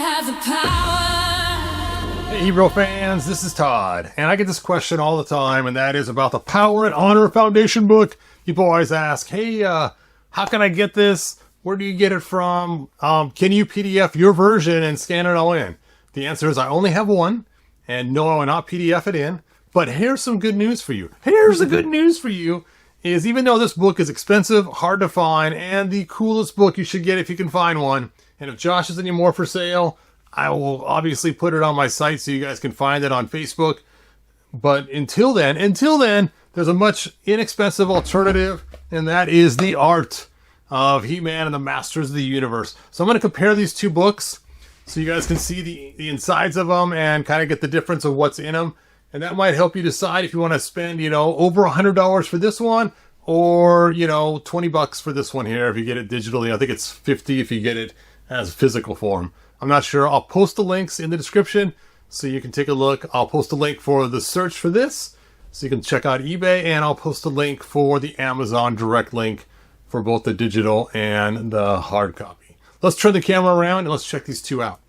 have the power. Hey Hero fans, this is Todd, and I get this question all the time, and that is about the Power and Honor Foundation book. People always ask, hey, how can I get this? Where do you get it from? Can you PDF your version and scan it all in? The answer is I only have one, and no, I will not PDF it in. But here's some good news for you. Here's the good news for you, is even though this book is expensive, hard to find, and the coolest book you should get if you can find one, and if Josh has any more for sale, I will obviously put it on my site so you guys can find it on Facebook. But until then, there's a much inexpensive alternative, and that is the art of He-Man and the Masters of the Universe. So I'm going to compare these two books so you guys can see the insides of them and kind of get the difference of what's in them. And that might help you decide if you want to spend, over $100 for this one or, $20 for this one here if you get it digitally. I think it's $50 if you get it as physical form. I'm not sure. I'll post the links in the description so you can take a look. I'll post a link for the search for this so you can check out eBay, and I'll post a link for the Amazon direct link for both the digital and the hard copy. Let's turn the camera around and let's check these two out.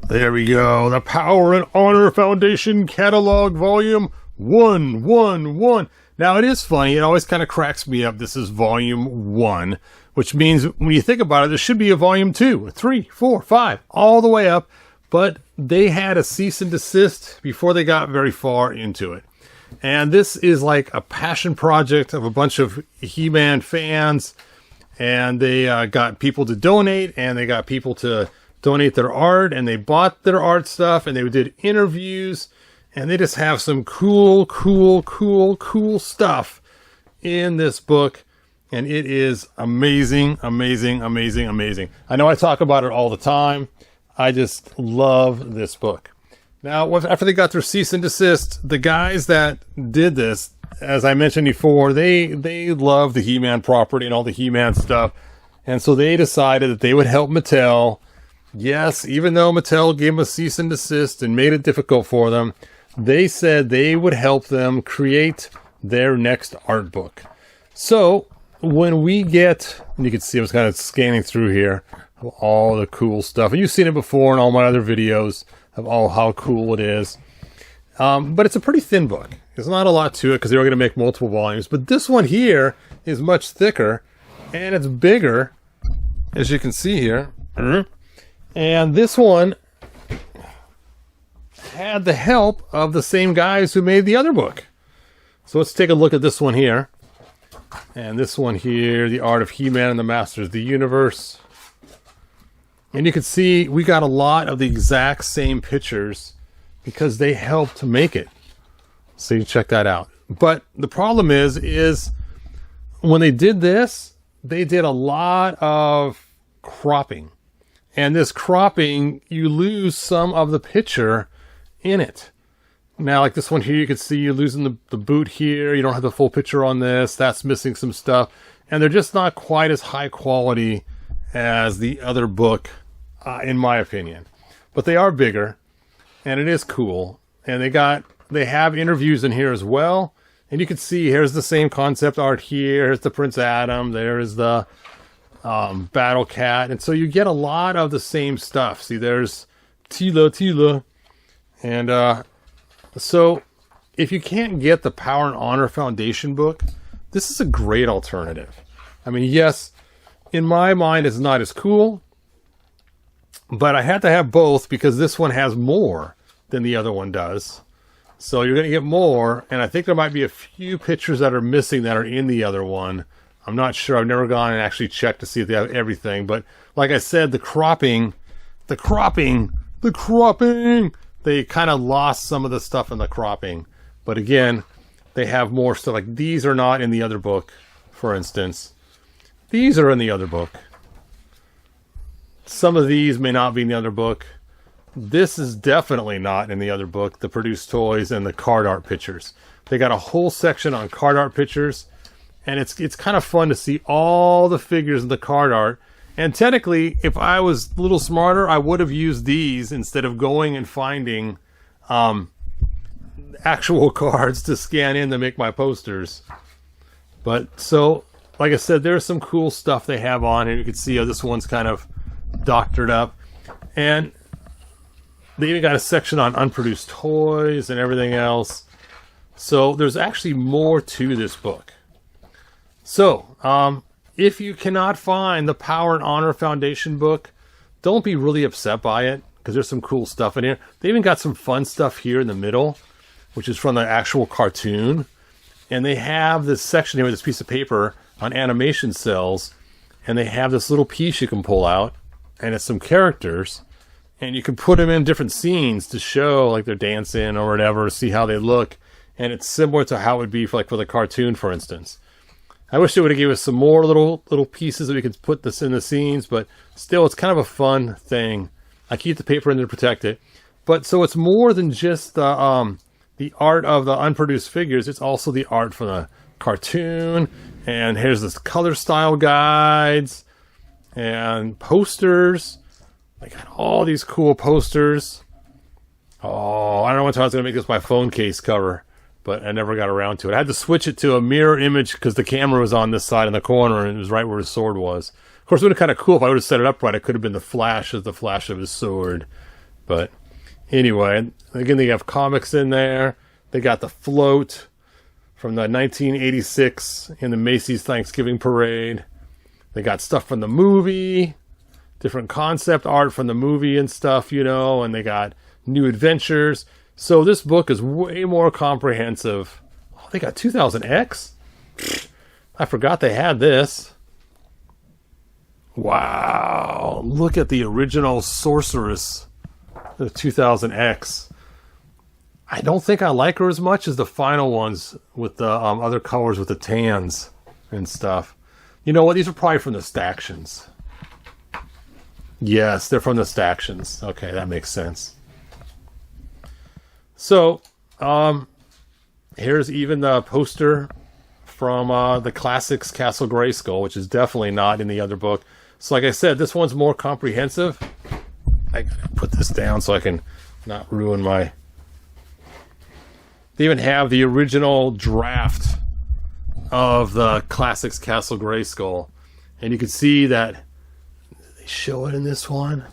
There we go. The Power and Honor Foundation Catalog Volume 111. Now, it is funny. It always kind of cracks me up. This is Volume 1, which means when you think about it, there should be a Volume 2, 3, 4, 5, all the way up. But they had a cease and desist before they got very far into it. And this is like a passion project of a bunch of He-Man fans. And they got people to donate, and they got people to donate their art, and they bought their art stuff, and they did interviews, and they just have some cool stuff in this book. And it is amazing. I know I talk about it all the time. I just love this book. Now, after they got their cease and desist, the guys that did this, as I mentioned before, they love the He-Man property and all the He-Man stuff. And so they decided that they would help Mattel. Yes, even though Mattel gave them a cease and desist and made it difficult for them, they said they would help them create their next art book. So when we get, and you can see I was kind of scanning through here, all the cool stuff. And you've seen it before in all my other videos of how cool it is. But it's a pretty thin book. There's not a lot to it because they were going to make multiple volumes. But this one here is much thicker and it's bigger, as you can see here. And this one had the help of the same guys who made the other book. So let's take a look at this one here. And this one here, The Art of He-Man and the Masters of the Universe. And you can see we got a lot of the exact same pictures because they helped to make it. So you check that out. But the problem is when they did this, they did a lot of cropping. And this cropping, you lose some of the picture in it. Now, like this one here, you can see you're losing the boot here. You don't have the full picture on this. That's missing some stuff. And they're just not quite as high quality as the other book, in my opinion. But they are bigger, and it is cool. And they have interviews in here as well. And you can see here's the same concept art here. Here's the Prince Adam. There's the Battle Cat. And so you get a lot of the same stuff. See, there's Tila. And so if you can't get the Power and Honor Foundation book, this is a great alternative. I mean, yes, in my mind, it's not as cool, but I had to have both because this one has more than the other one does. So you're going to get more, and I think there might be a few pictures that are missing that are in the other one. I'm not sure. I've never gone and actually checked to see if they have everything. But like I said, the cropping, they kind of lost some of the stuff in the cropping. But again, they have more stuff. Like these are not in the other book, for instance. These are in the other book. Some of these may not be in the other book. This is definitely not in the other book, the produced toys and the card art pictures. They got a whole section on card art pictures, and it's kind of fun to see all the figures in the card art. And technically, if I was a little smarter, I would have used these instead of going and finding actual cards to scan in to make my posters. But so like I said, there's some cool stuff they have on here. You can see how this one's kind of doctored up. And they even got a section on unproduced toys and everything else. So there's actually more to this book. So, if you cannot find the Power and Honor Foundation book, don't be really upset by it, because there's some cool stuff in here. They even got some fun stuff here in the middle, which is from the actual cartoon. And they have this section here with this piece of paper on animation cells, and they have this little piece you can pull out, and it's some characters, and you can put them in different scenes to show, like they're dancing or whatever, see how they look. And it's similar to how it would be for, like, for the cartoon, for instance. I wish they would have given us some more little pieces that we could put this in the scenes, but still, it's kind of a fun thing. I keep the paper in there to protect it. But so it's more than just the art of the unproduced figures. It's also the art for the cartoon. And here's this color style guides and posters. I got all these cool posters. Oh, I don't know what time I was going to make this my phone case cover, but I never got around to it. I had to switch it to a mirror image because the camera was on this side in the corner and it was right where his sword was. Of course, it would have been kind of cool if I would have set it up right. It could have been the flash of his sword. But anyway, again, they have comics in there. They got the float from the 1986 in the Macy's Thanksgiving Parade. They got stuff from the movie, different concept art from the movie and stuff, you know, and they got new adventures. So this book is way more comprehensive. Oh, they got 2000X? I forgot they had this. Wow. Look at the original Sorceress, the 2000X. I don't think I like her as much as the final ones with the other colors with the tans and stuff. You know what? These are probably from the Stactions. Yes, they're from the Stactions. Okay, that makes sense. So, here's even the poster from the Classics Castle Grayskull, which is definitely not in the other book. So, like I said, this one's more comprehensive. I put this down so I can not ruin my... They even have the original draft of the Classics Castle Grayskull. And you can see that... They show it in this one?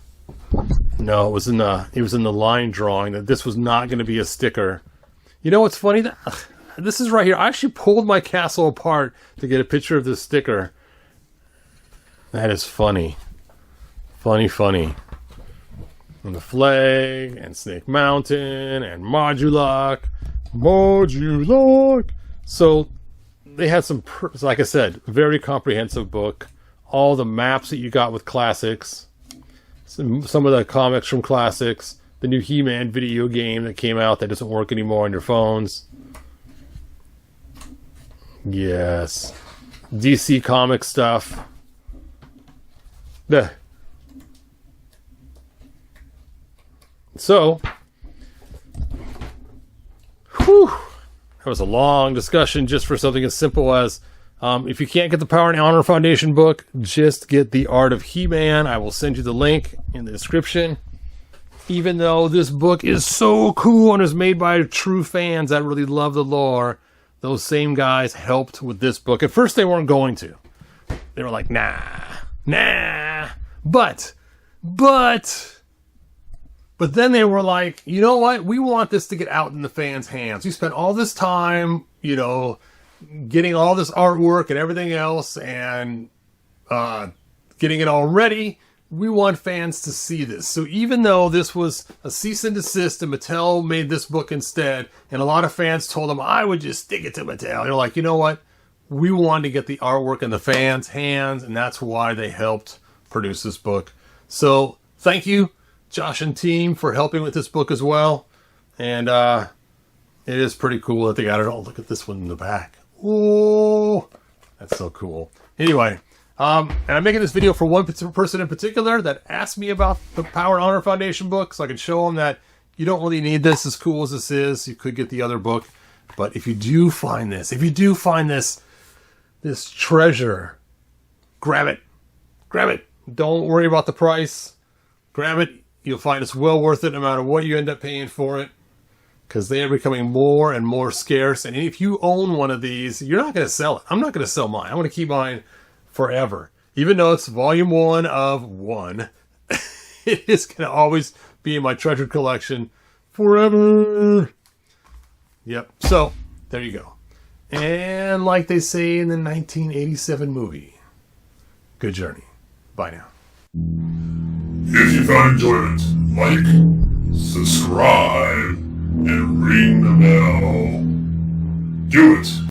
No, it was in the line drawing that this was not going to be a sticker. You know what's funny? This is right here. I actually pulled my castle apart to get a picture of this sticker. That is funny. Funny. And the flag, and Snake Mountain, and Modulok. So they had some, like I said, very comprehensive book. All the maps that you got with Classics. Some of the comics from Classics. The new He-Man video game that came out that doesn't work anymore on your phones. Yes. DC comic stuff. So, whew, that was a long discussion just for something as simple as if you can't get the Power and Honor Foundation book, just get The Art of He-Man. I will send you the link in the description. Even though this book is so cool and is made by true fans that really love the lore, those same guys helped with this book. At first, they weren't going to. They were like, nah. But then they were like, you know what? We want this to get out in the fans' hands. We spent all this time, you know, getting all this artwork and everything else and getting it all ready. We want fans to see this. So even though this was a cease and desist and Mattel made this book instead, and a lot of fans told them, I would just stick it to Mattel. They're like, you know what? We wanted to get the artwork in the fans' hands, and that's why they helped produce this book. So thank you, Josh and team, for helping with this book as well. And it is pretty cool that they got it all. Look at this one in the back. Oh, that's so cool. Anyway, and I'm making this video for one person in particular that asked me about the Power and Honor Foundation book, so I can show them that you don't really need this. As cool as this is, you could get the other book. But if you do find this, this treasure, grab it. Don't worry about the price. Grab it. You'll find it's well worth it no matter what you end up paying for it. because they are becoming more and more scarce. And if you own one of these, you're not going to sell it. I'm not going to sell mine. I'm going to keep mine forever. Even though it's volume 1 of 1, it is going to always be in my treasured collection forever. Yep. So, there you go. And like they say in the 1987 movie, good journey. Bye now. If you found enjoyment, like, subscribe, and ring the bell. Do it.